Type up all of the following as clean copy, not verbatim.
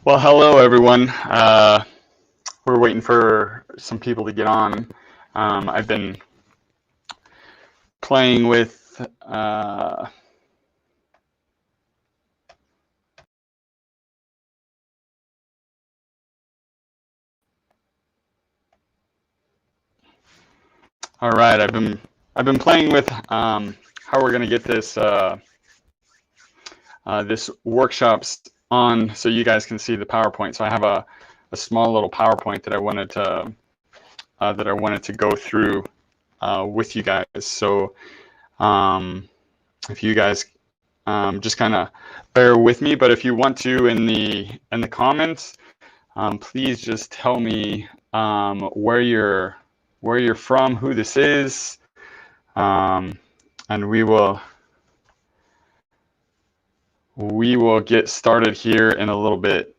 Well, hello everyone. We're waiting for some people to get on. I've been playing with all right, I've been playing with how we're going to get this workshops on so you guys can see the PowerPoint. So I have a small little PowerPoint that I wanted to go through with you guys. So if you guys just kind of bear with me, but if you want to in the comments, please just tell me where you're from, who this is, and we will get started here in a little bit.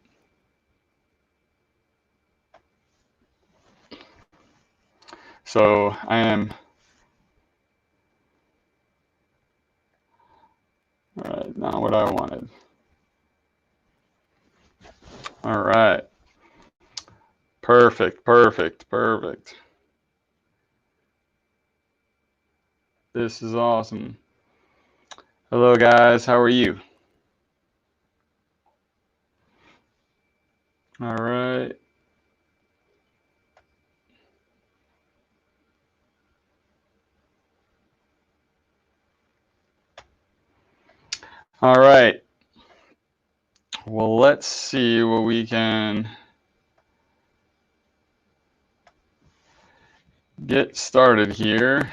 So I am all right, not what I wanted. All right. Perfect, perfect, perfect. This is awesome. Hello guys, how are you? All right. All right. Well, let's see what we can get started here.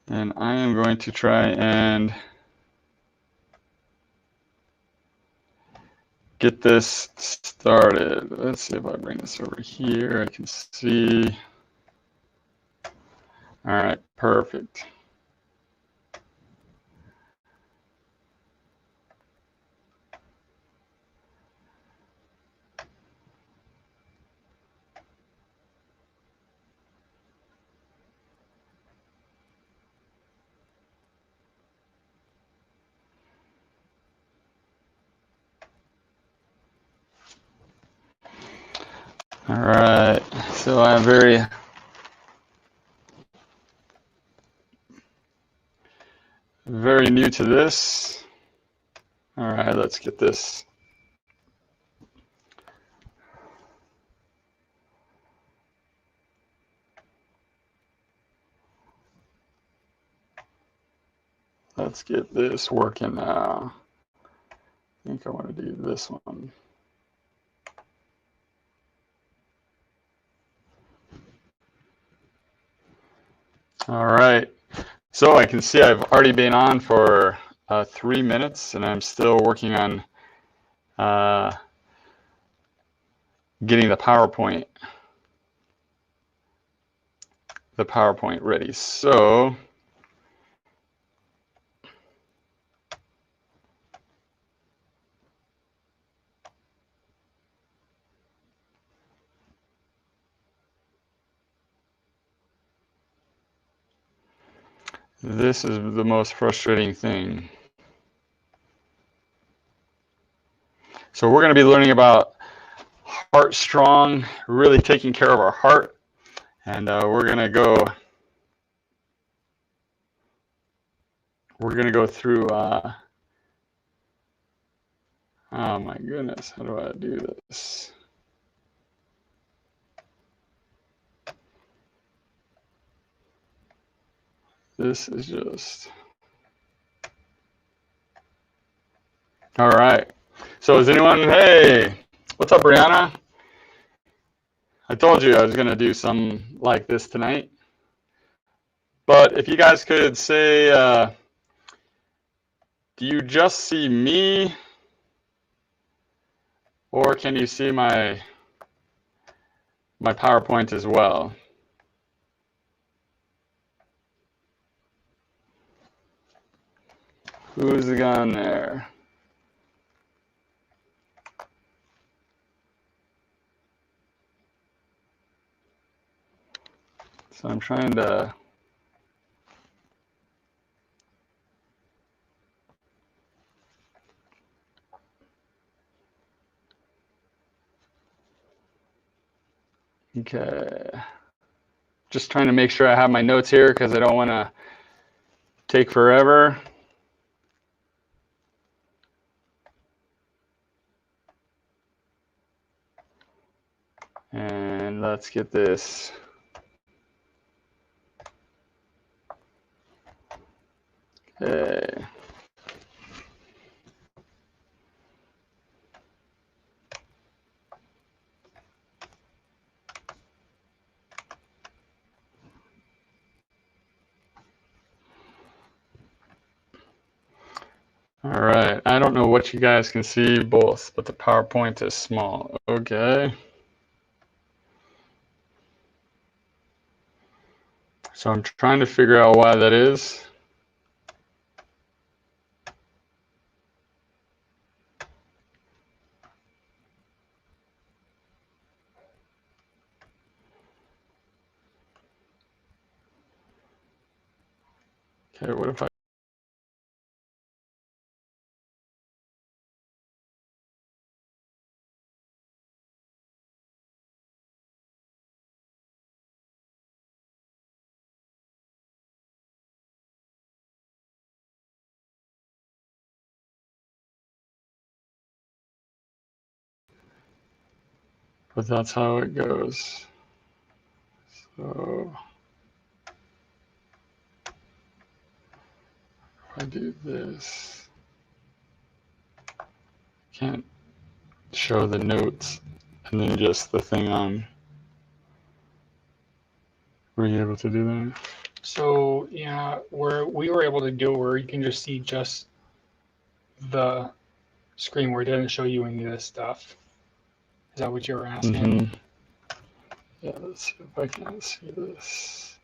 And I am going to try and get this started. Let's see if I bring this over here. I can see. All right, perfect. All right, so I'm very new to this. All right, let's get this. Let's get this working now. I think I want to do this one. All right, so I can see I've already been on for 3 minutes and I'm still working on getting the PowerPoint ready. So this is the most frustrating thing. So we're going to be learning about Heart Strong, really taking care of our heart, and we're going to go through. Oh my goodness, how do I do this? This is just. All right. So is anyone? Hey, what's up, Brianna? I told you I was going to do some like this tonight. But if you guys could say, do you just see me, or can you see my PowerPoint as well? Who's gone there? So I'm trying to. Okay. Just trying to make sure I have my notes here because I don't want to take forever. And let's get this. Okay. All right, I don't know what you guys can see both, but the PowerPoint is small. Okay. So I'm trying to figure out why that is. Okay, what if I but that's how it goes. So if I do this, can't show the notes and then just the thing on. Were you able to do that? So yeah, we were able to do it where you can just see just the screen where it doesn't show you any of this stuff. Is that what you were asking? Mm-hmm. Yeah, let's see if I can see this.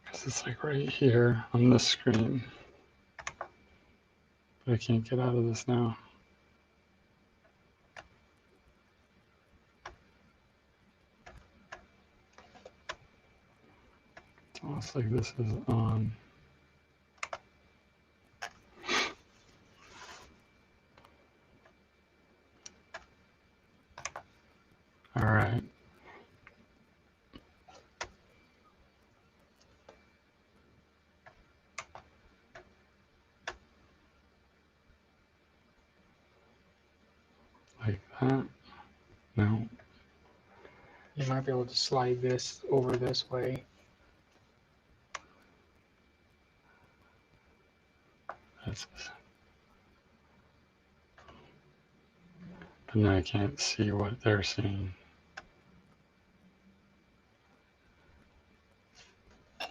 Because it's like right here on this screen. But I can't get out of this now. It's almost like this is on. All right. Like that? No. You might be able to slide this over this way. That's. But now I can't see what they're seeing. If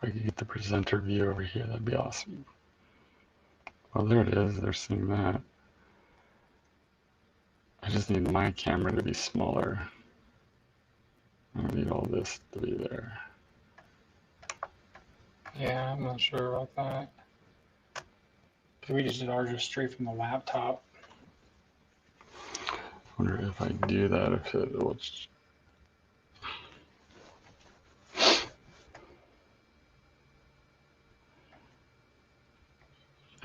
I could get the presenter view over here, that'd be awesome. Well, there it is. They're seeing that. I just need my camera to be smaller. I don't need all this to be there. Yeah, I'm not sure about that. Because we just did ours just straight from the laptop. I wonder if I do that, if it will.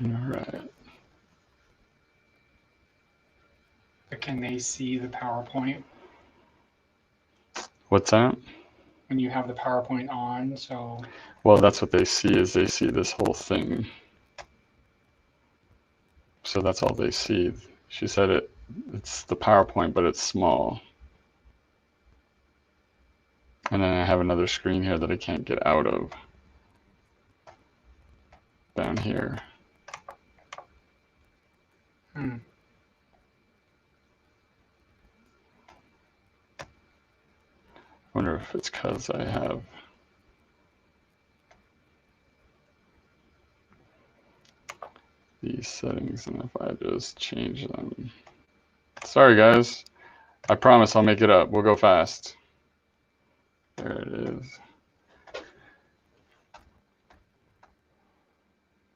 All right. But can they see the PowerPoint What's that? when you have the PowerPoint on? So Well, that's what they see, is they see this whole thing. So that's all they see. She said it's the PowerPoint, but it's small. And then I have another screen here that I can't get out of. Down here. hmm. I wonder if it's because I have these settings, and if I just change them. Sorry, guys. I promise I'll make it up. We'll go fast. There it is.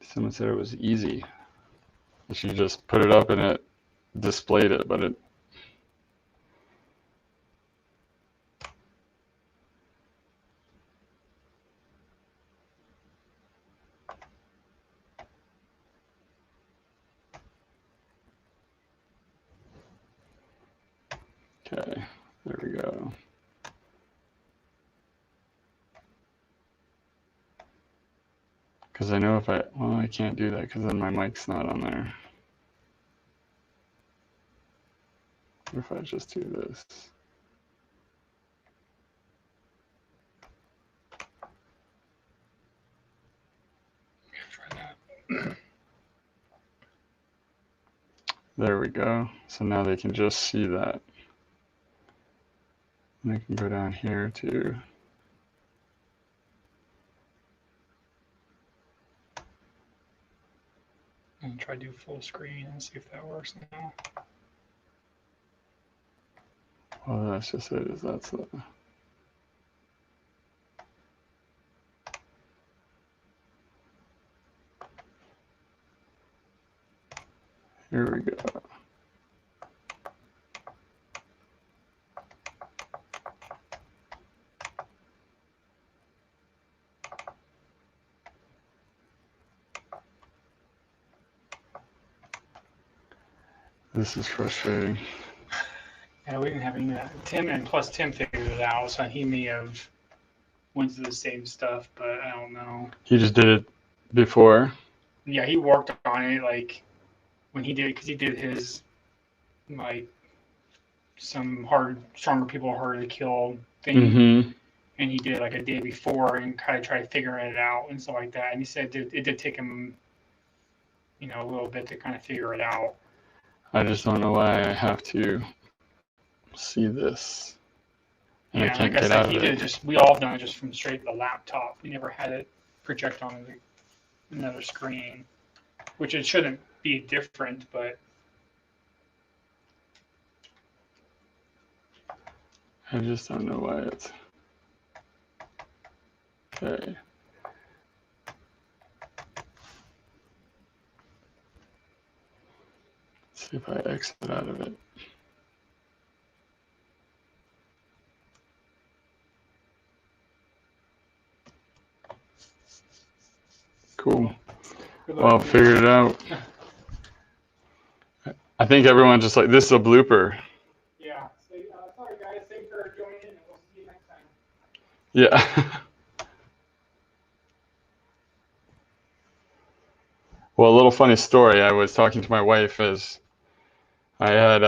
Someone said it was easy. She just put it up and it displayed it, but it. Okay, there we go. Because I know if well, I can't do that because then my mic's not on there. What if I just do this? Try that. There we go. So now they can just see that. And I can go down here to And try to do full screen and see if that works now. well, that's just it. That's the here we go. This is frustrating. Yeah, we didn't have any of that. Tim figured it out, so he may have went through the same stuff, but I don't know. He just did it before. Yeah, he worked on it like when he did, because he did his like some stronger people harder to kill thing, Mm-hmm. and he did it like a day before and kind of tried figuring it out and stuff like that. And he said it did take him, a little bit to kind of figure it out. I just don't know why I have to see this. And Yeah, I can't like I get said, out of he did it. just. We all done it just from straight to the laptop. We never had it project on another screen, which it shouldn't be different, but I just don't know why it's okay. Let's see if I exit out of it. Cool. Well, figured it out. I think everyone's just like, this is a blooper. Yeah. So, sorry guys, thanks for joining, and we'll see you next time. Yeah. Well, a little funny story. I was talking to my wife as I had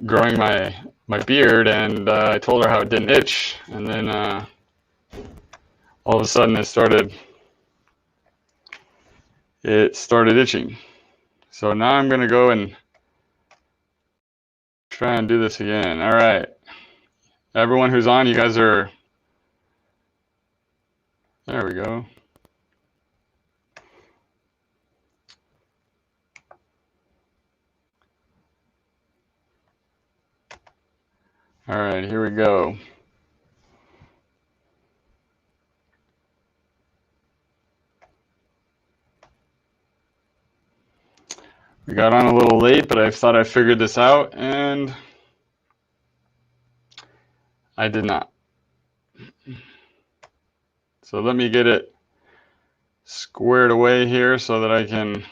growing my beard, and I told her how it didn't itch, and then all of a sudden it started itching. So now I'm gonna go and try and do this again. All right, everyone who's on, you guys are. There we go. All right, here we go. We got on a little late, but I thought I figured this out, and I did not. So let me get it squared away here so that I can.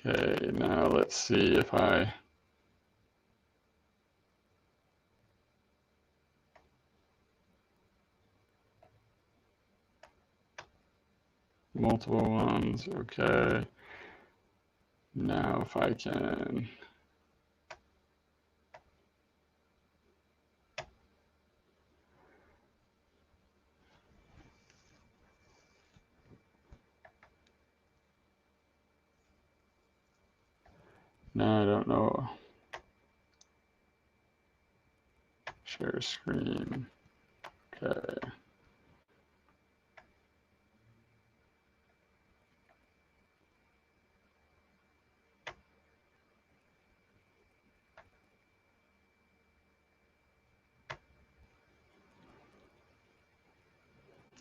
Okay, now let's see if I. Multiple ones, okay. Now if I can. Now I don't know. Share screen. Okay.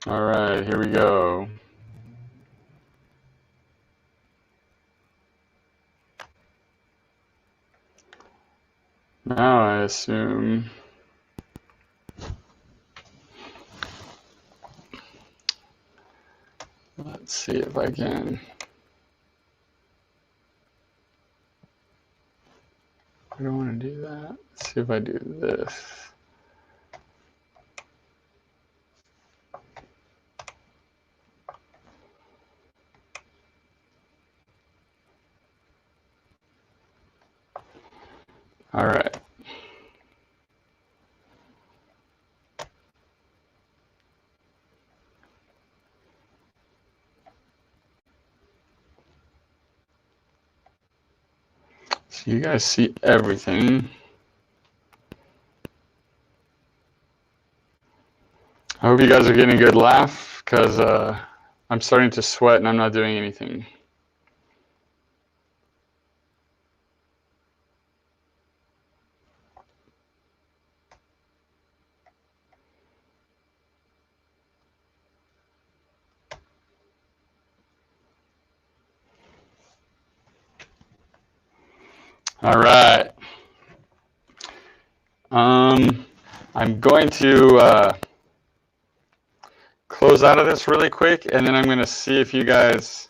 All right, here we go. Now I assume. Let's see if I can. I don't want to do that. Let's see if I do this. All right. So you guys see everything. I hope you guys are getting a good laugh, because I'm starting to sweat and I'm not doing anything. All right. I'm going to close out of this really quick, and then I'm going to see if you guys,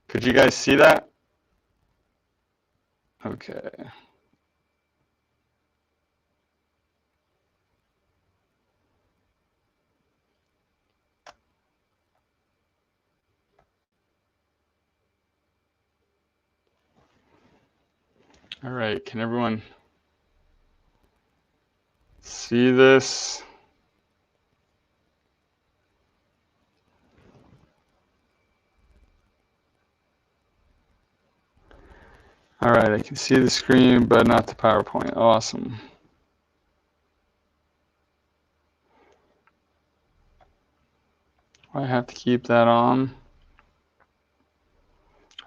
could you guys see that? Okay. All right, can everyone see this? All right, I can see the screen, but not the PowerPoint. Awesome. I have to keep that on.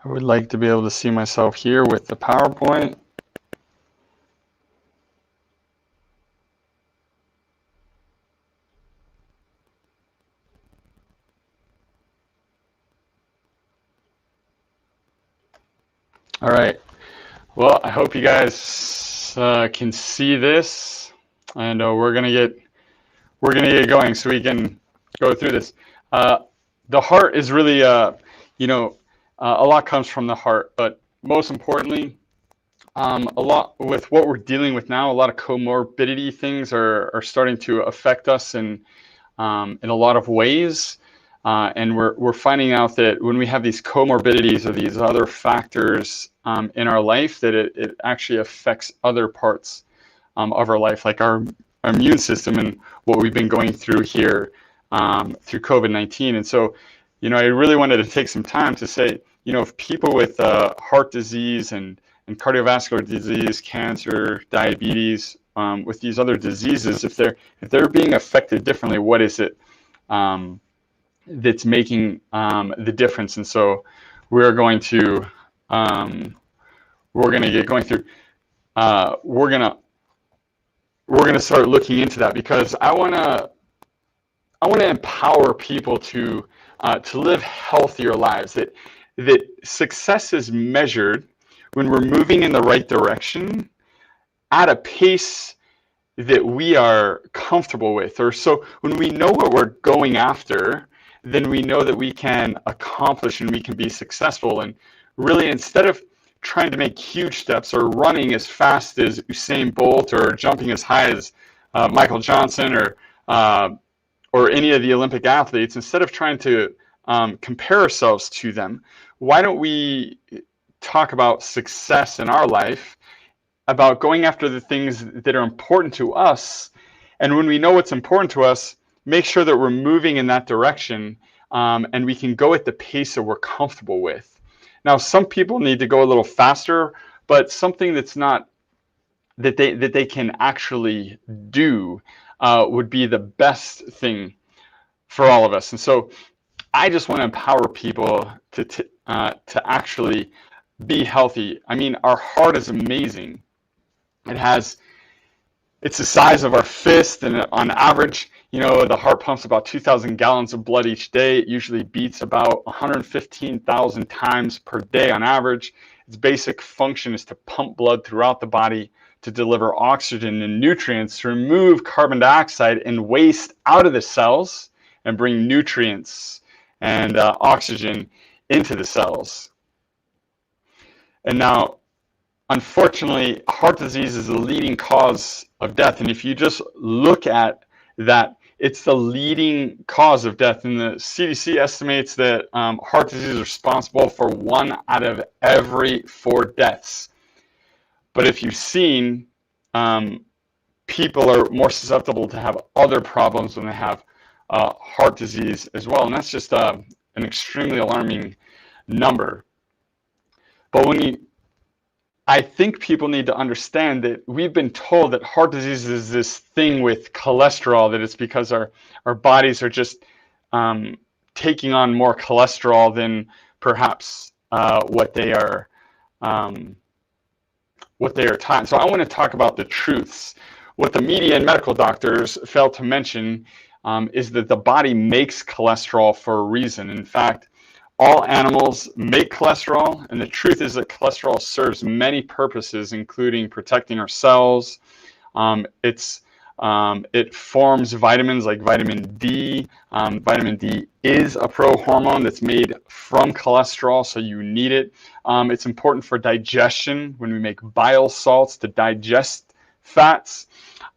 I would like to be able to see myself here with the PowerPoint. All right. Well, I hope you guys can see this, and we're gonna get going so we can go through this. The heart is really, a lot comes from the heart, but most importantly, a lot with what we're dealing with now, a lot of comorbidity things are starting to affect us in a lot of ways. And we're finding out that when we have these comorbidities or these other factors in our life, that it actually affects other parts of our life, like our immune system and what we've been going through here through COVID-19. And so, I really wanted to take some time to say, if people with heart disease and cardiovascular disease, cancer, diabetes, with these other diseases, if they're being affected differently, what is it that's making the difference? And so we're going to get going through. We're gonna start looking into that, because I wanna empower people to live healthier lives. That success is measured when we're moving in the right direction at a pace that we are comfortable with, or so when we know what we're going after, then we know that we can accomplish and we can be successful. And really, instead of trying to make huge steps or running as fast as Usain Bolt or jumping as high as Michael Johnson or any of the Olympic athletes, instead of trying to compare ourselves to them, why don't we talk about success in our life, about going after the things that are important to us, and when we know what's important to us, make sure that we're moving in that direction, and we can go at the pace that we're comfortable with. Now, some people need to go a little faster, but something that's not that they can actually do would be the best thing for all of us. And so I just want to empower people to actually be healthy. I mean, our heart is amazing. It's the size of our fist, and on average, the heart pumps about 2,000 gallons of blood each day. It usually beats about 115,000 times per day on average. Its basic function is to pump blood throughout the body to deliver oxygen and nutrients, to remove carbon dioxide and waste out of the cells and bring nutrients and oxygen into the cells. And now, unfortunately, heart disease is the leading cause of death. And if you just look at that, it's the leading cause of death. And the CDC estimates that heart disease is responsible for 1 out of every 4 deaths. But if you've seen, people are more susceptible to have other problems when they have heart disease as well. And that's just an extremely alarming number. But I think people need to understand that we've been told that heart disease is this thing with cholesterol, that it's because our bodies are just taking on more cholesterol than perhaps what they are taught. So I want to talk about the truths. What the media and medical doctors fail to mention is that the body makes cholesterol for a reason. In fact, all animals make cholesterol, and the truth is that cholesterol serves many purposes, including protecting our cells. It forms vitamins like vitamin D. Vitamin D is a prohormone that's made from cholesterol, so you need it. It's important for digestion when we make bile salts to digest fats.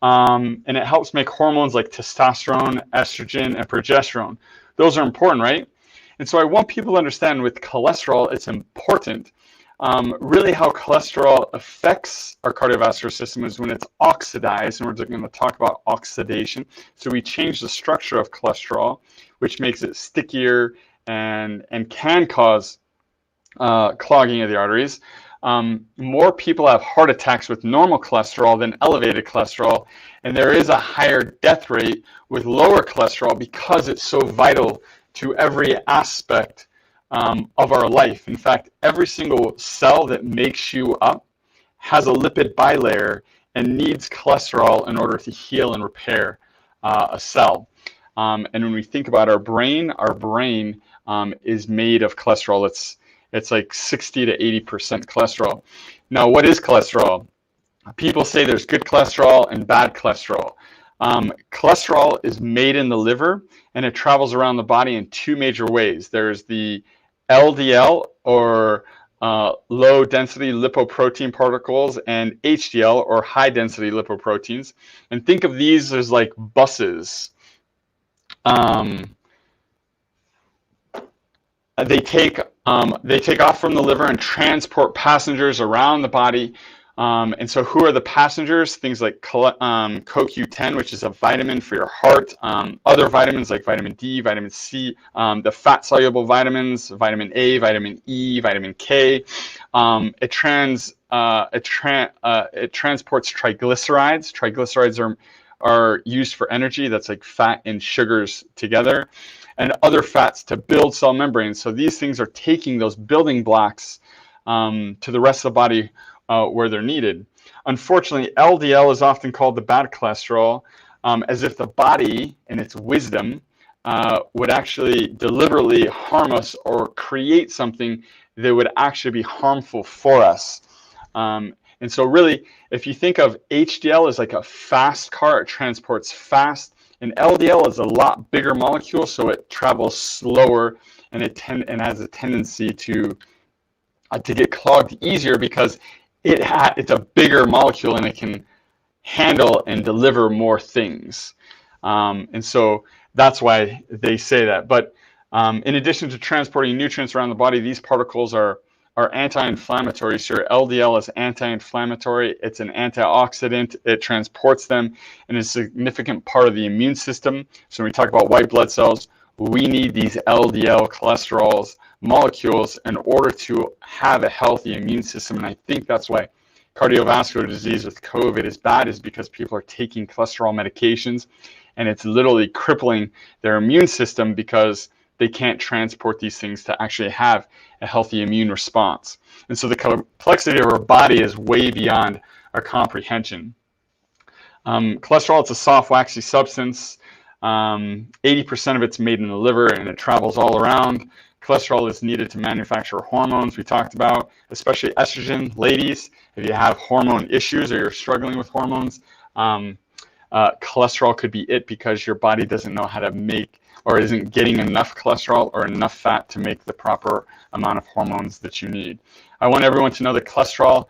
And it helps make hormones like testosterone, estrogen, and progesterone. Those are important, right? And so I want people to understand with cholesterol, it's important. Really how cholesterol affects our cardiovascular system is when it's oxidized, and we're going to talk about oxidation. So we change the structure of cholesterol, which makes it stickier and can cause clogging of the arteries. More people have heart attacks with normal cholesterol than elevated cholesterol, and there is a higher death rate with lower cholesterol because it's so vital to every aspect of our life. In fact, every single cell that makes you up has a lipid bilayer and needs cholesterol in order to heal and repair a cell. And when we think about our brain is made of cholesterol. It's like 60 to 80% cholesterol. Now, what is cholesterol? People say there's good cholesterol and bad cholesterol. Cholesterol is made in the liver, and it travels around the body in 2 major ways. There's the LDL, or low density lipoprotein particles, and HDL, or high density lipoproteins. And think of these as like buses. They take off from the liver and transport passengers around the body. And so who are the passengers? Things like CoQ10, which is a vitamin for your heart. Other vitamins like vitamin D, vitamin C, the fat-soluble vitamins, vitamin A, vitamin E, vitamin K. It transports triglycerides. Triglycerides are used for energy. That's like fat and sugars together, and other fats to build cell membranes. So these things are taking those building blocks to the rest of the body where they're needed. Unfortunately, LDL is often called the bad cholesterol, as if the body, in its wisdom, would actually deliberately harm us or create something that would actually be harmful for us. And so really, if you think of HDL as like a fast car, it transports fast, and LDL is a lot bigger molecule, so it travels slower, and it has a tendency to get clogged easier because it's a bigger molecule and it can handle and deliver more things. And so that's why they say that. But in addition to transporting nutrients around the body, these particles are anti-inflammatory. So your LDL is anti-inflammatory. It's an antioxidant. It transports them and is a significant part of the immune system. So when we talk about white blood cells, we need these LDL cholesterols molecules in order to have a healthy immune system. And I think that's why cardiovascular disease with COVID is bad, is because people are taking cholesterol medications and it's literally crippling their immune system because they can't transport these things to actually have a healthy immune response. And so the complexity of our body is way beyond our comprehension. Cholesterol, it's a soft, waxy substance. 80% of it's made in the liver and it travels all around. Cholesterol is needed to manufacture hormones we talked about, especially estrogen. Ladies, if you have hormone issues or you're struggling with hormones, cholesterol could be it, because your body doesn't know how to make, or isn't getting enough cholesterol or enough fat to make the proper amount of hormones that you need. I want everyone to know that cholesterol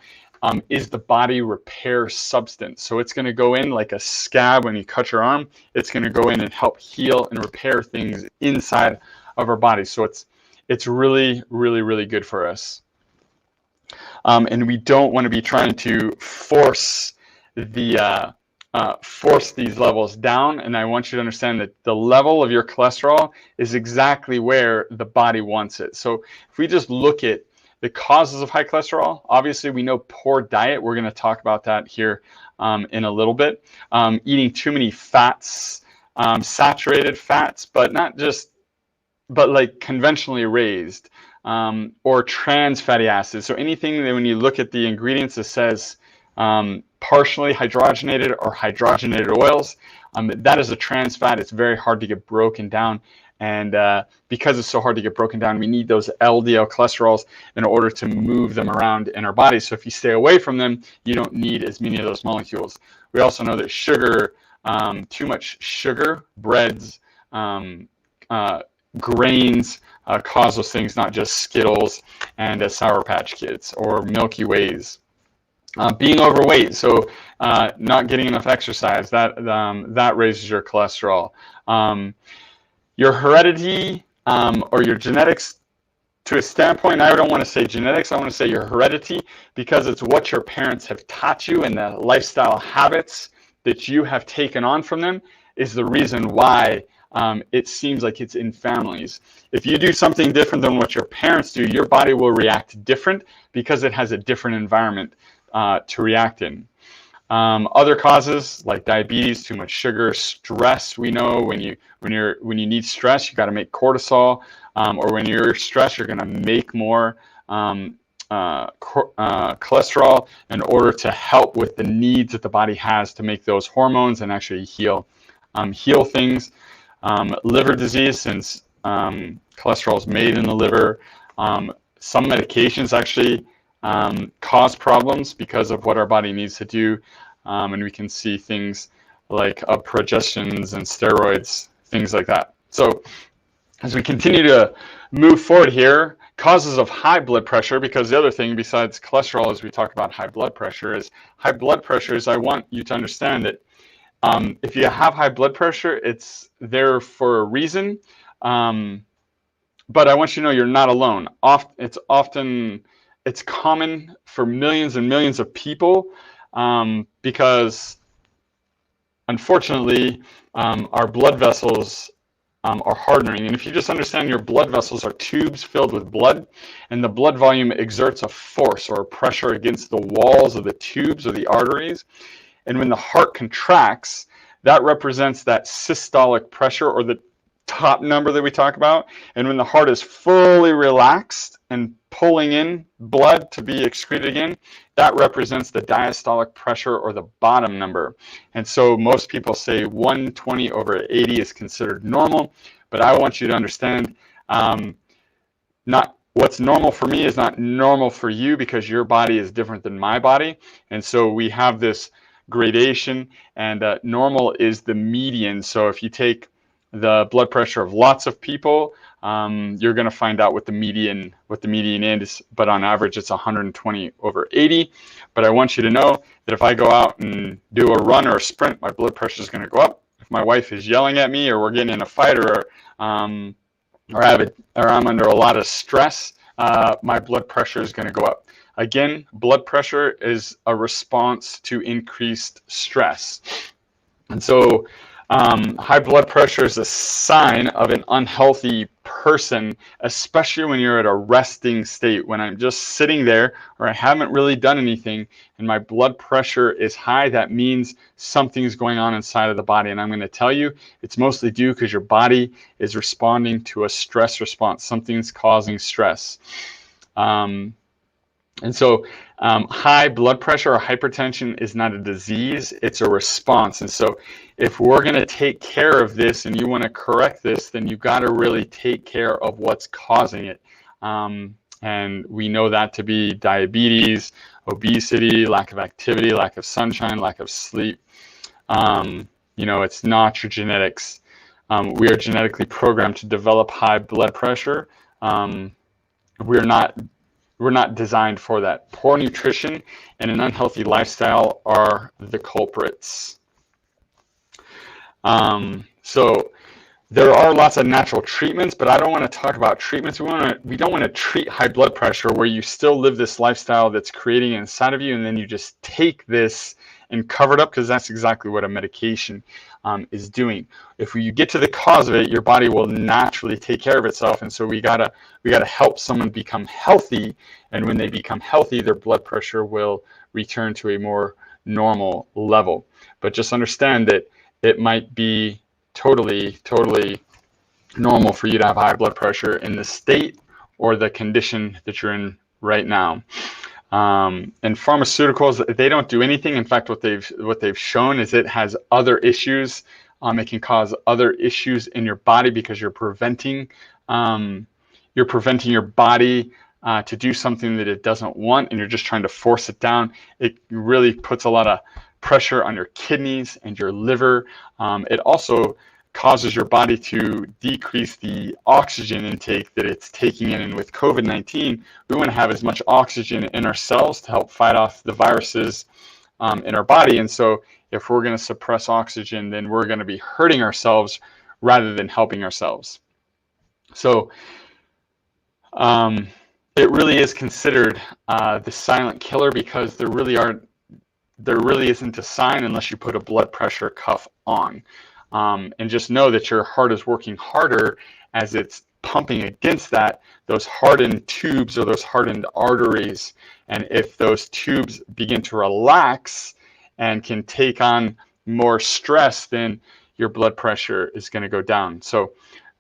is the body repair substance. So it's going to go in like a scab when you cut your arm. It's going to go in and help heal and repair things inside of our body. So it's really, really, really good for us. And we don't want to be trying to force these levels down. And I want you to understand that the level of your cholesterol is exactly where the body wants it. So if we just look at the causes of high cholesterol, obviously we know poor diet. We're going to talk about that here in a little bit. Eating too many fats, saturated fats, but like conventionally raised, or trans fatty acids. So anything that when you look at the ingredients, it says partially hydrogenated or hydrogenated oils, that is a trans fat. It's very hard to get broken down. And because it's so hard to get broken down, we need those LDL cholesterols in order to move them around in our body. So if you stay away from them, you don't need as many of those molecules. We also know that sugar, too much sugar, breads, grains cause those things, not just Skittles and Sour Patch Kids or Milky Ways. Being overweight, so not getting enough exercise, that raises your cholesterol. Your heredity or your genetics, to a standpoint, I don't want to say genetics, I want to say your heredity, because it's what your parents have taught you, and the lifestyle habits that you have taken on from them is the reason why it seems like it's in families. If you do something different than what your parents do, your body will react different because it has a different environment to react in. Other causes like diabetes, too much sugar, stress. We know when you need stress, you got to make cortisol, or when you're stressed, you're going to make more cholesterol in order to help with the needs that the body has to make those hormones and actually heal things. Liver disease, since cholesterol is made in the liver. Some medications actually cause problems because of what our body needs to do, and we can see things like progestins and steroids, things like that. So as we continue to move forward here, causes of high blood pressure, because the other thing besides cholesterol as we talk about high blood pressure is I want you to understand that if you have high blood pressure, it's there for a reason, but I want you to know you're not alone. It's common for millions and millions of people, because unfortunately our blood vessels are hardening. And if you just understand, your blood vessels are tubes filled with blood, and the blood volume exerts a force or a pressure against the walls of the tubes or the arteries. And when the heart contracts, that represents that systolic pressure, or the top number that we talk about. And when the heart is fully relaxed and pulling in blood to be excreted again, that represents the diastolic pressure, or the bottom number. And so most people say 120/80 is considered normal, but I want you to understand, not what's normal for me is not normal for you, because your body is different than my body. And so we have this gradation, and normal is the median. So if you take the blood pressure of lots of people, you're going to find out what the median is, but on average it's 120/80. But I want you to know that if I go out and do a run or a sprint, my blood pressure is going to go up. If my wife is yelling at me, or we're getting in a fight, or I'm under a lot of stress, my blood pressure is going to go up. Again, blood pressure is a response to increased stress. And so high blood pressure is a sign of an unhealthy person, especially when you're at a resting state. When I'm just sitting there, or I haven't really done anything, and my blood pressure is high, that means something's going on inside of the body. And I'm going to tell you, it's mostly due because your body is responding to a stress response. Something's causing stress. And so High blood pressure or hypertension is not a disease, it's a response. And so if we're going to take care of this and you want to correct this, then you got to really take care of what's causing it. And we know that to be diabetes, obesity, lack of activity, lack of sunshine, lack of sleep. It's not your genetics. We are genetically programmed to develop high blood pressure. We're not designed for that. Poor nutrition and an unhealthy lifestyle are the culprits. So there are lots of natural treatments, but I don't want to talk about treatments. We don't want to treat high blood pressure where you still live this lifestyle that's creating inside of you, and then you just take this and cover it up, because that's exactly what a medication is doing. If you get to the cause of it, your body will naturally take care of itself, and so we gotta help someone become healthy, and when they become healthy, their blood pressure will return to a more normal level. But just understand that it might be totally normal for you to have high blood pressure in the state or the condition that you're in right now. And pharmaceuticals, they don't do anything. In fact, what they've shown is it has other issues. It can cause other issues in your body because you're preventing your body to do something that it doesn't want, and you're just trying to force it down. It really puts a lot of pressure on your kidneys and your liver. It also causes your body to decrease the oxygen intake that it's taking in. And with COVID-19, we want to have as much oxygen in our cells to help fight off the viruses in our body. And so if we're going to suppress oxygen, then we're going to be hurting ourselves rather than helping ourselves. So it really is considered the silent killer, because there really isn't a sign unless you put a blood pressure cuff on. And just know that your heart is working harder as it's pumping against those hardened tubes or those hardened arteries. And if those tubes begin to relax and can take on more stress, then your blood pressure is going to go down. So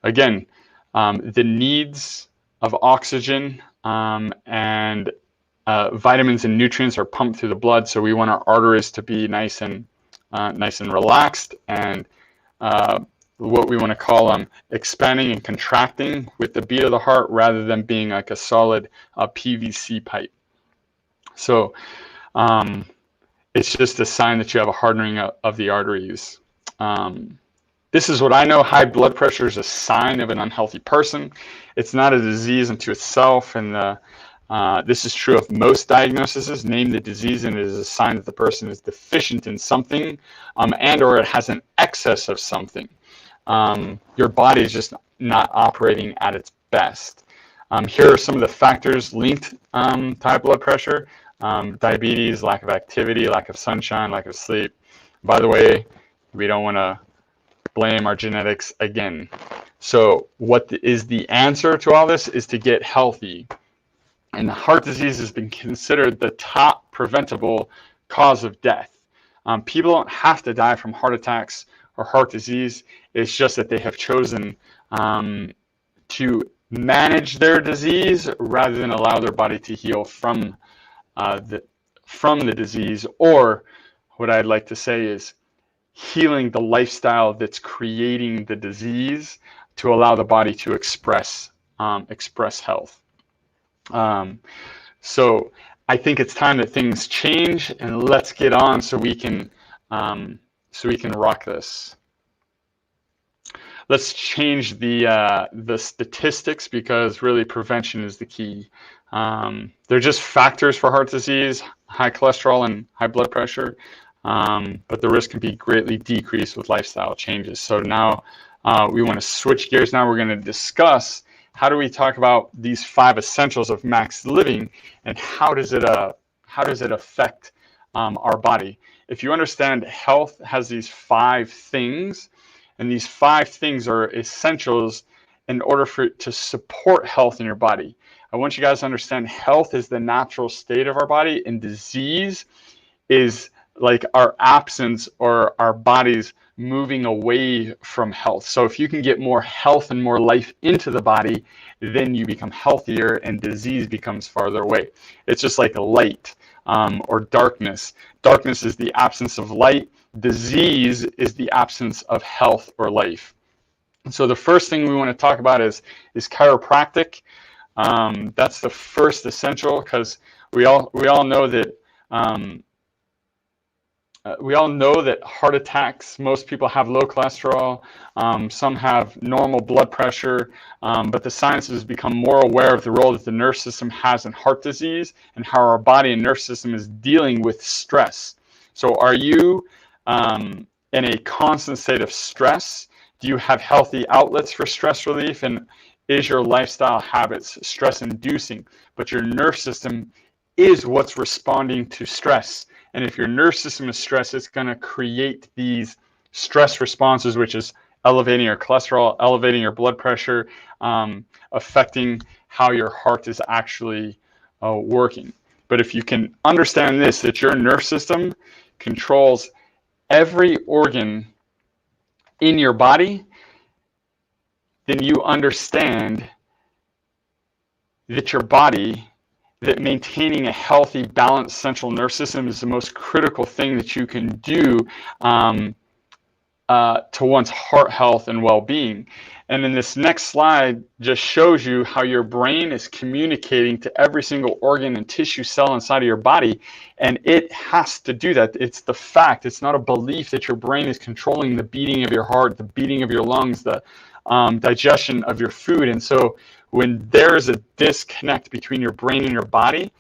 again, the needs of oxygen and vitamins and nutrients are pumped through the blood. So we want our arteries to be nice and relaxed, and what we want to call them expanding and contracting with the beat of the heart, rather than being like a solid PVC pipe. So it's just a sign that you have a hardening of the arteries. This is what I know. High blood pressure is a sign of an unhealthy person. It's not a disease unto itself, and this is true of most diagnoses. Name the disease and it is a sign that the person is deficient in something, and or it has an excess of something. Your body is just not operating at its best. Here are some of the factors linked to high blood pressure: diabetes, lack of activity, lack of sunshine, lack of sleep. By the way, we don't want to blame our genetics again. So what is the answer to all this is to get healthy. And heart disease has been considered the top preventable cause of death. People don't have to die from heart attacks or heart disease. It's just that they have chosen to manage their disease rather than allow their body to heal from the disease, or what I'd like to say is healing the lifestyle that's creating the disease to allow the body to express health. So I think it's time that things change, and let's get on so we can rock this. Let's change the statistics, because really prevention is the key. They're just factors for heart disease, high cholesterol and high blood pressure, but the risk can be greatly decreased with lifestyle changes. So now we want to switch gears. Now we're going to discuss how do we talk about these 5 essentials of max living, and how does it affect our body. If you understand, health has these 5 things, and these 5 things are essentials in order for it to support health in your body. I want you guys to understand health is the natural state of our body, and disease is like our absence or our body's moving away from health. So if you can get more health and more life into the body, then you become healthier and disease becomes farther away. It's just like a light or darkness. Darkness is the absence of light. Disease is the absence of health or life. So the first thing we want to talk about is chiropractic. That's the first essential, because we all know that heart attacks, most people have low cholesterol, some have normal blood pressure, but the science has become more aware of the role that the nervous system has in heart disease and how our body and nervous system is dealing with stress. So are you in a constant state of stress? Do you have healthy outlets for stress relief? And is your lifestyle habits stress inducing? But your nervous system is what's responding to stress. And if your nervous system is stressed, it's going to create these stress responses, which is elevating your cholesterol, elevating your blood pressure, affecting how your heart is actually working. But if you can understand this, that your nervous system controls every organ in your body, then you understand that your body, that maintaining a healthy, balanced central nervous system is the most critical thing that you can do to one's heart health and well-being. And then this next slide just shows you how your brain is communicating to every single organ and tissue cell inside of your body. And it has to do that. It's the fact. It's not a belief that your brain is controlling the beating of your heart, the beating of your lungs, the digestion of your food. And so when there is a disconnect between your brain and your body,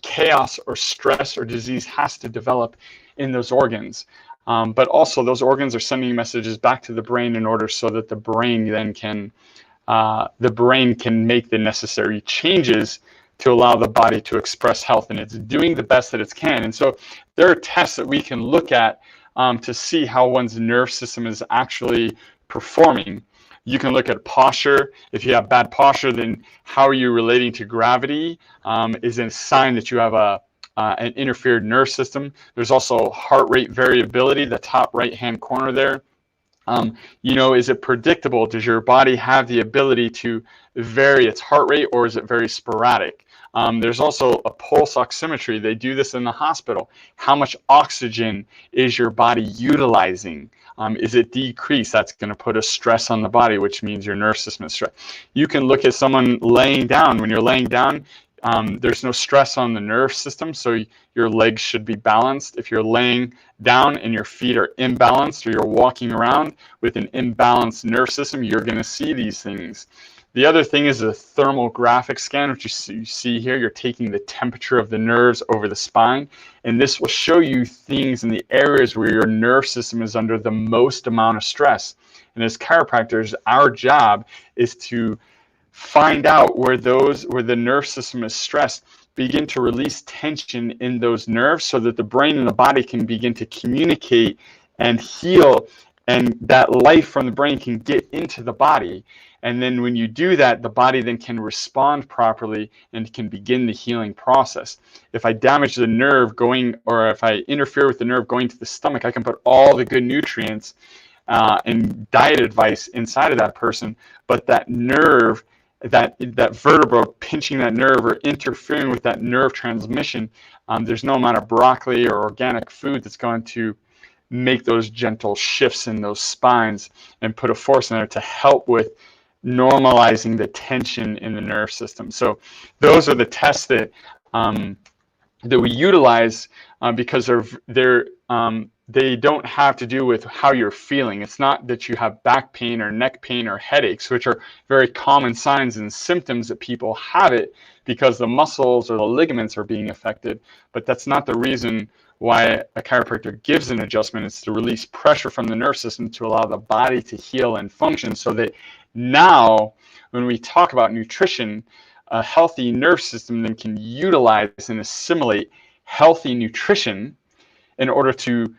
chaos or stress or disease has to develop in those organs. But also those organs are sending messages back to the brain in order so that the brain then can make the necessary changes to allow the body to express health, and it's doing the best that it can. And so there are tests that we can look at to see how one's nerve system is actually performing. You can look at posture. If you have bad posture, then how are you relating to gravity is a sign that you have an interfered nerve system. There's also heart rate variability, the top right-hand corner there. Is it predictable? Does your body have the ability to vary its heart rate, or is it very sporadic? There's also a pulse oximetry. They do this in the hospital. How much oxygen is your body utilizing? Is it decreased? That's going to put a stress on the body, which means your nervous system is stressed. You can look at someone laying down. When you're laying down, there's no stress on the nerve system, so your legs should be balanced. If you're laying down and your feet are imbalanced, or you're walking around with an imbalanced nerve system, you're going to see these things. The other thing is a thermographic scan, which you see here. You're taking the temperature of the nerves over the spine, and this will show you things in the areas where your nerve system is under the most amount of stress. And as chiropractors, our job is to find out where the nerve system is stressed, begin to release tension in those nerves so that the brain and the body can begin to communicate and heal, and that life from the brain can get into the body. And then when you do that, the body then can respond properly and can begin the healing process. If I damage the nerve or if I interfere with the nerve going to the stomach, I can put all the good nutrients and diet advice inside of that person, but that nerve, that vertebra pinching that nerve or interfering with that nerve transmission, there's no amount of broccoli or organic food that's going to make those gentle shifts in those spines and put a force in there to help with normalizing the tension in the nerve system. So those are the tests that we utilize because they don't have to do with how you're feeling. It's not that you have back pain or neck pain or headaches, which are very common signs and symptoms that people have it because the muscles or the ligaments are being affected. But that's not the reason why a chiropractor gives an adjustment. It's to release pressure from the nerve system to allow the body to heal and function, so that now when we talk about nutrition, a healthy nerve system then can utilize and assimilate healthy nutrition in order to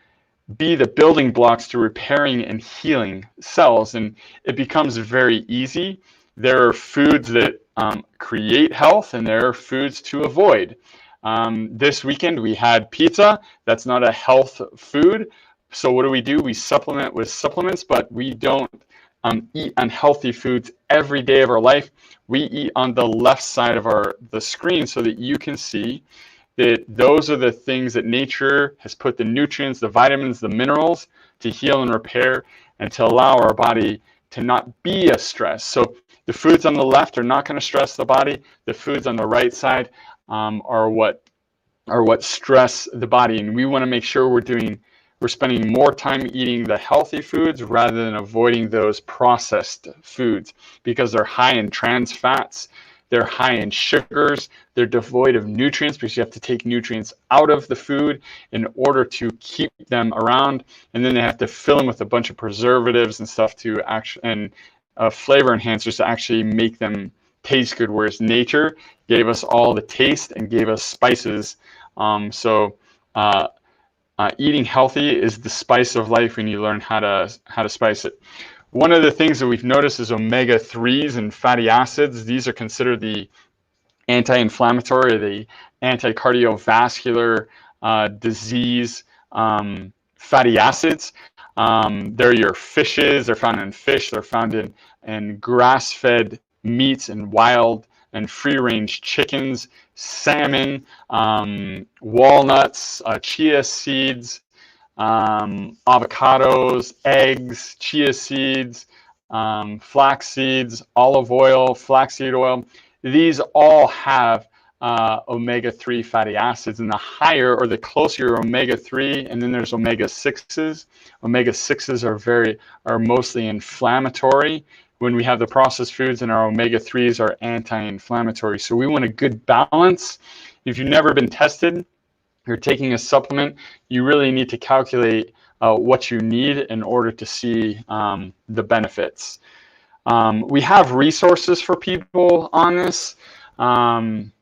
be the building blocks to repairing and healing cells. And it becomes very easy. There are foods that create health, and there are foods to avoid. This weekend we had pizza. That's not a health food, So what do? We supplement with supplements, but we don't eat unhealthy foods every day of our life. We eat on the left side of the screen so that you can see that those are the things that nature has put the nutrients, the vitamins, the minerals to heal and repair and to allow our body to not be a stress. So the foods on the left are not going to stress the body. The foods on the right side are what stress the body, and we want to make sure we're spending more time eating the healthy foods rather than avoiding those processed foods because they're high in trans fats, they're high in sugars, they're devoid of nutrients because you have to take nutrients out of the food in order to keep them around, and then they have to fill them with a bunch of preservatives and stuff to actually and flavor enhancers to actually make them taste good, whereas nature gave us all the taste and gave us spices. Eating healthy is the spice of life when you learn how to spice it. One of the things that we've noticed is omega-3s and fatty acids. These are considered the anti-inflammatory, the anti-cardiovascular disease fatty acids. They're your fishes. They're found in fish. They're found in grass-fed meats and wild and free-range chickens, salmon, walnuts, chia seeds, avocados, eggs, chia seeds, flax seeds, olive oil, flaxseed oil. These all have omega-3 fatty acids, and the higher or the closer your omega-3, and then there's omega-6s. Omega-6s are mostly inflammatory. When we have the processed foods, and our omega-3s are anti-inflammatory. So we want a good balance. If you've never been tested, you're taking a supplement, you really need to calculate what you need in order to see the benefits. We have resources for people on this, and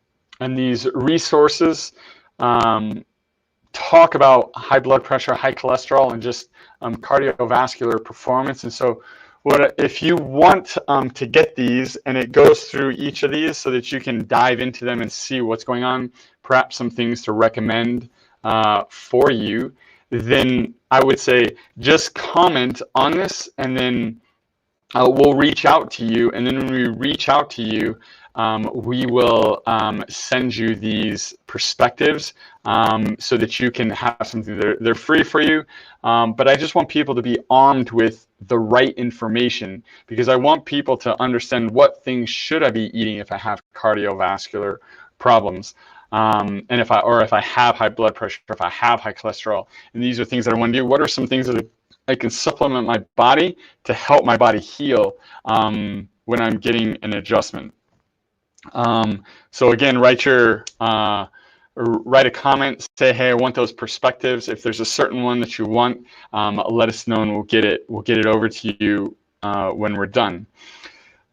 these resources talk about high blood pressure, high cholesterol, and just cardiovascular performance. And so if you want to get these, and it goes through each of these so that you can dive into them and see what's going on, perhaps some things to recommend for you, then I would say just comment on this, and then we'll reach out to you. And then when we reach out to you, we will send you these perspectives so that you can have something. They're free for you, but I just want people to be armed with the right information, because I want people to understand what things should I be eating if I have cardiovascular problems, and if I have high blood pressure, if I have high cholesterol, and these are things that I want to do. What are some things that I can supplement my body to help my body heal when I'm getting an adjustment? So again, write a comment, say, hey, I want those perspectives. If there's a certain one that you want, let us know, and we'll get it over to you when we're done.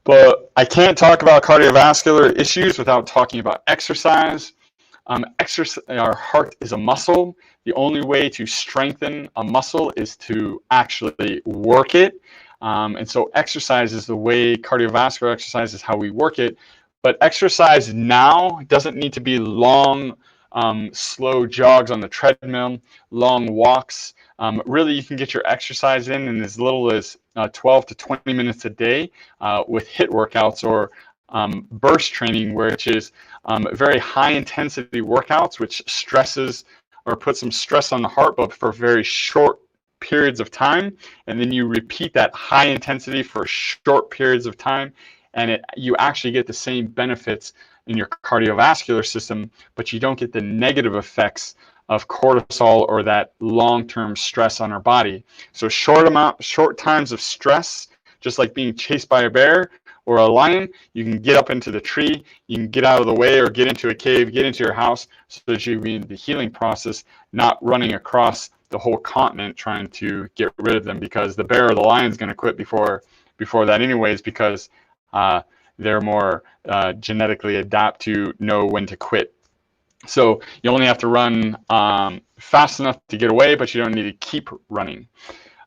But I can't talk about cardiovascular issues without talking about exercise. Our heart is a muscle. The only way to strengthen a muscle is to actually work it. And so exercise is the way, cardiovascular exercise is how we work it. But exercise now doesn't need to be long, slow jogs on the treadmill, long walks. Really, you can get your exercise in as little as 12 to 20 minutes a day with HIIT workouts or burst training, which is very high intensity workouts, which stresses or puts some stress on the heart, but for very short periods of time. And then you repeat that high intensity for short periods of time, and you actually get the same benefits in your cardiovascular system, but you don't get the negative effects of cortisol or that long-term stress on our body. So short times of stress, just like being chased by a bear or a lion, you can get up into the tree, you can get out of the way, or get into a cave, get into your house, so that you be in the healing process, not running across the whole continent trying to get rid of them, because the bear or the lion is going to quit before that anyways, because they're more genetically adapt to know when to quit. So you only have to run fast enough to get away, but you don't need to keep running.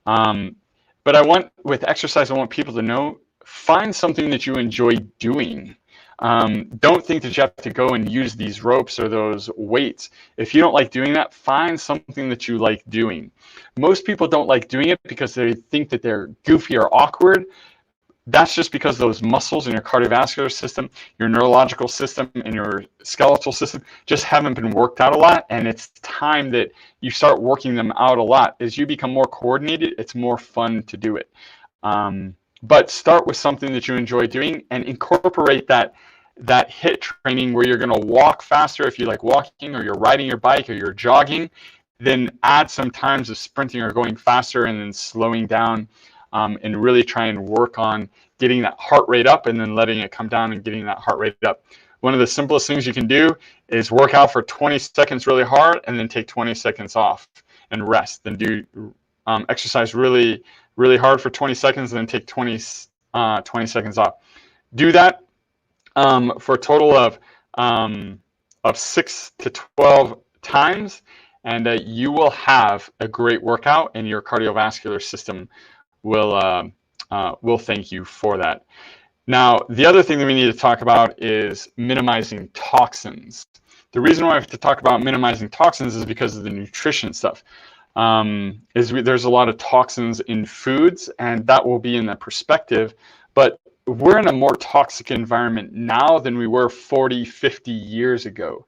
But with exercise, I want people to know, find something that you enjoy doing. Don't think that you have to go and use these ropes or those weights. If you don't like doing that, find something that you like doing. Most people don't like doing it because they think that they're goofy or awkward. That's just because those muscles in your cardiovascular system, your neurological system, and your skeletal system just haven't been worked out a lot, and it's time that you start working them out a lot. As you become more coordinated, it's more fun to do it. But start with something that you enjoy doing and incorporate that HIIT training where you're going to walk faster if you like walking, or you're riding your bike, or you're jogging. Then add some times of sprinting or going faster and then slowing down, and really try and work on getting that heart rate up and then letting it come down and getting that heart rate up. One of the simplest things you can do is work out for 20 seconds really hard and then take 20 seconds off and rest. Then do exercise really hard for 20 seconds and then take 20 seconds off. Do that for a total of 6 to 12 times, and you will have a great workout, and your cardiovascular system will thank you for that. Now, the other thing that we need to talk about is minimizing toxins. The reason why I have to talk about minimizing toxins is because of the nutrition stuff. There's a lot of toxins in foods, and that will be in the perspective, but we're in a more toxic environment now than we were 40, 50 years ago.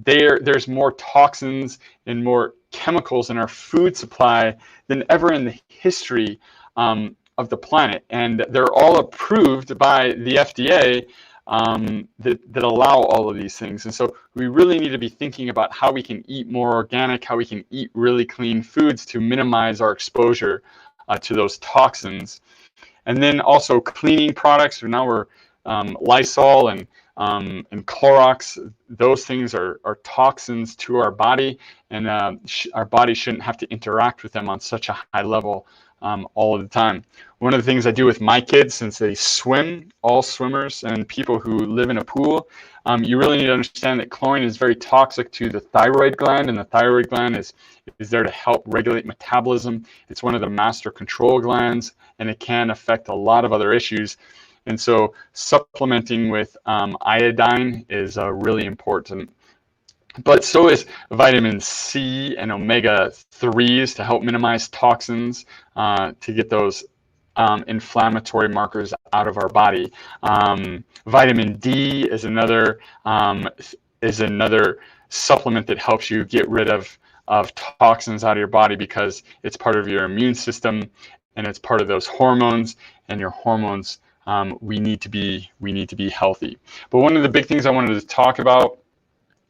There's more toxins and more chemicals in our food supply than ever in the history of the planet, and they're all approved by the FDA that allow all of these things. And so we really need to be thinking about how we can eat more organic, how we can eat really clean foods to minimize our exposure to those toxins. And then also cleaning products. Now we're Lysol and Clorox. Those things are toxins to our body, and our body shouldn't have to interact with them on such a high level all of the time. One of the things I do with my kids, since they swim, all swimmers and people who live in a pool, you really need to understand that chlorine is very toxic to the thyroid gland, and the thyroid gland is there to help regulate metabolism. It's one of the master control glands, and it can affect a lot of other issues. And so supplementing with iodine is really important. But so is vitamin C and omega-3s to help minimize toxins, to get those inflammatory markers out of our body. Vitamin D is another supplement that helps you get rid of toxins out of your body, because it's part of your immune system and it's part of those hormones, and your hormones, we need to be healthy. But one of the big things I wanted to talk about,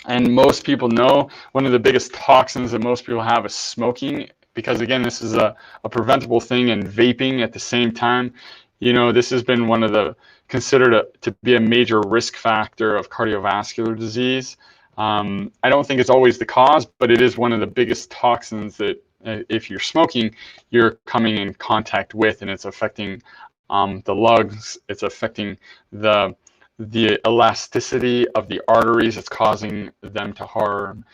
and most people know, one of the biggest toxins that most people have is smoking, because again, this is a preventable thing, and vaping at the same time. You know, this has been one of the considered to be a major risk factor of cardiovascular disease. I don't think it's always the cause, but it is one of the biggest toxins that if you're smoking, you're coming in contact with, and it's affecting the lungs. It's affecting the elasticity of the arteries. It's causing them to harden.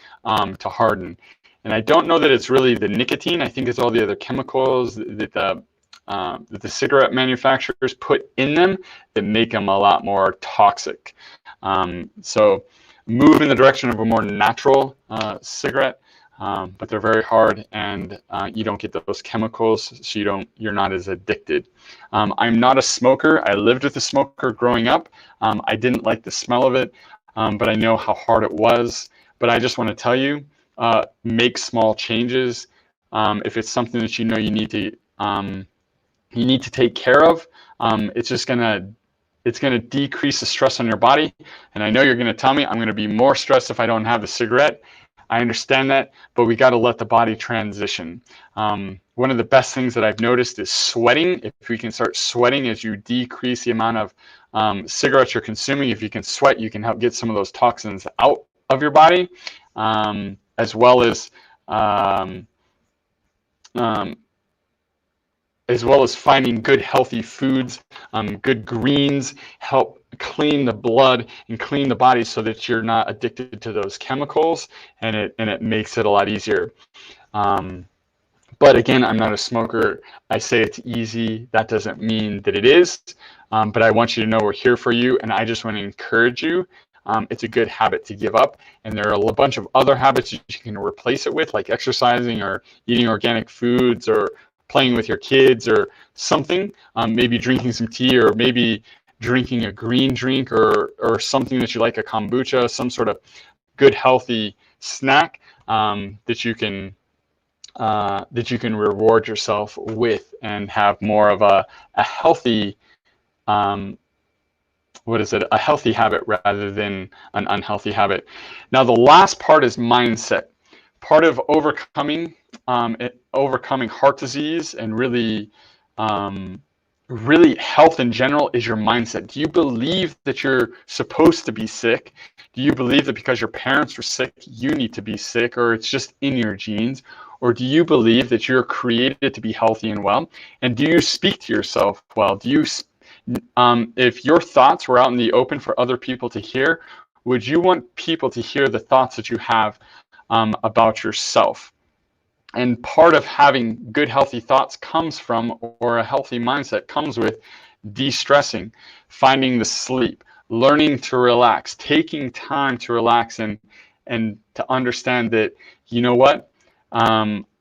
And I don't know that it's really the nicotine. I think it's all the other chemicals that the cigarette manufacturers put in them that make them a lot more toxic. So move in the direction of a more natural cigarette, but they're very hard, and you don't get those chemicals, so you're not as addicted. I'm not a smoker. I lived with a smoker growing up. I didn't like the smell of it, but I know how hard it was. But I just want to tell you, make small changes. If it's something that you know you need to take care of, it's gonna decrease the stress on your body. And I know you're gonna tell me I'm gonna be more stressed if I don't have a cigarette. I understand that, but we got to let the body transition. One of the best things that I've noticed is sweating. If we can start sweating as you decrease the amount of cigarettes you're consuming, if you can sweat, you can help get some of those toxins out of your body, as well as finding good healthy foods. Good greens help clean the blood and clean the body so that you're not addicted to those chemicals, and it makes it a lot easier. But again, I'm not a smoker. I say it's easy. That doesn't mean that it is. but I want you to know we're here for you, and I just want to encourage you. It's a good habit to give up, and there are a bunch of other habits you can replace it with, like exercising or eating organic foods or playing with your kids or something, maybe drinking some tea, or maybe drinking a green drink, or something that you like, a kombucha, some sort of good healthy snack that you can reward yourself with and have more of a healthy a healthy habit rather than an unhealthy habit. Now, the last part is mindset. Part of overcoming heart disease and really health in general is your mindset. Do you believe that you're supposed to be sick? Do you believe that because your parents were sick, you need to be sick, or it's just in your genes? Or do you believe that you're created to be healthy and well? And do you speak to yourself well? Do you if your thoughts were out in the open for other people to hear, would you want people to hear the thoughts that you have about yourself? And part of having good, healthy thoughts comes from, or a healthy mindset comes with, de-stressing, finding the sleep, learning to relax, taking time to relax, and to understand that, you know what,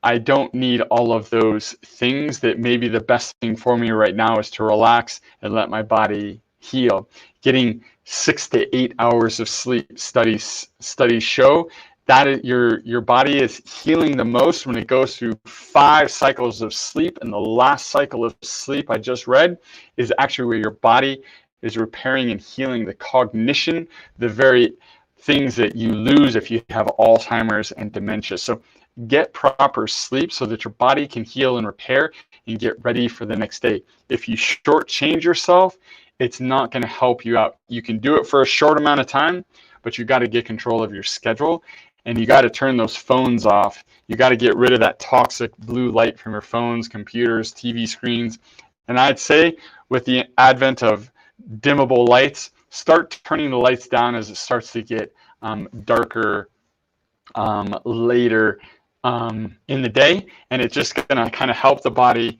I don't need all of those things, that maybe the best thing for me right now is to relax and let my body heal. Getting 6 to 8 hours of sleep, studies show that your body is healing the most when it goes through 5 cycles of sleep, and the last cycle of sleep I just read is actually where your body is repairing and healing the cognition, the very things that you lose if you have Alzheimer's and dementia. So get proper sleep so that your body can heal and repair and get ready for the next day. If you shortchange yourself, it's not going to help you out. You can do it for a short amount of time, but you got to get control of your schedule, and you got to turn those phones off. You got to get rid of that toxic blue light from your phones, computers, TV screens. And I'd say with the advent of dimmable lights, start turning the lights down as it starts to get darker later in the day, and it's just going to kind of help the body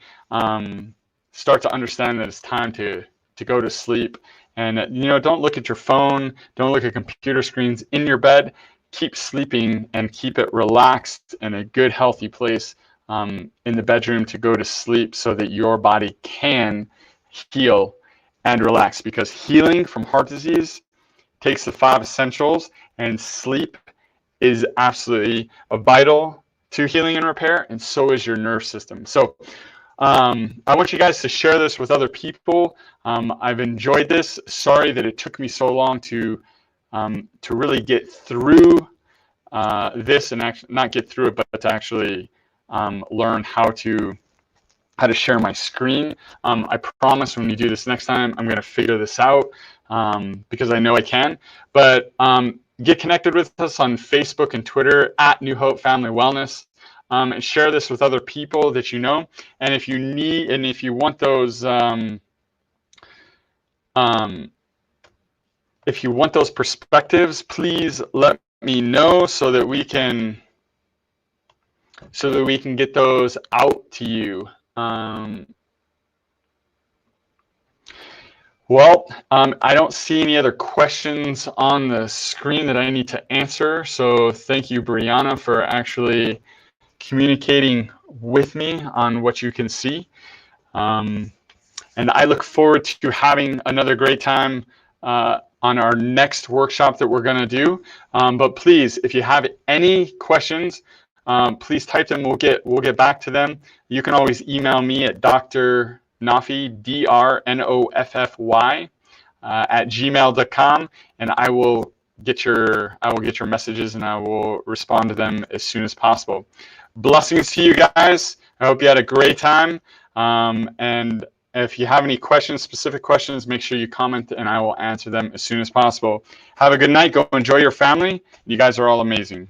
start to understand that it's time to go to sleep. And don't look at your phone, don't look at computer screens in your bed. Keep sleeping and keep it relaxed in a good, healthy place in the bedroom to go to sleep, so that your body can heal and relax. Because healing from heart disease takes the 5 essentials, and sleep is absolutely vital to healing and repair, and so is your nerve system. So I want you guys to share this with other people. I've enjoyed this. Sorry that it took me so long to really get through this, and actually not get through it, but to actually learn how to share my screen. I promise when we do this next time, I'm going to figure this out because I know I can. But get connected with us on Facebook and Twitter at New Hope Family Wellness, and share this with other people that you know. And if you need, and if you want those, perspectives, please let me know so that we can get those out to you. Well, I don't see any other questions on the screen that I need to answer. So thank you, Brianna, for actually communicating with me on what you can see. And I look forward to having another great time on our next workshop that we're going to do. But please, if you have any questions, please type them. We'll get back to them. You can always email me at Dr. Noffy, DRNOFFY, at gmail.com, and I will get your messages, and I will respond to them as soon as possible. Blessings to you guys. I hope you had a great time. And if you have any questions, specific questions, make sure you comment, and I will answer them as soon as possible. Have a good night. Go enjoy your family. You guys are all amazing.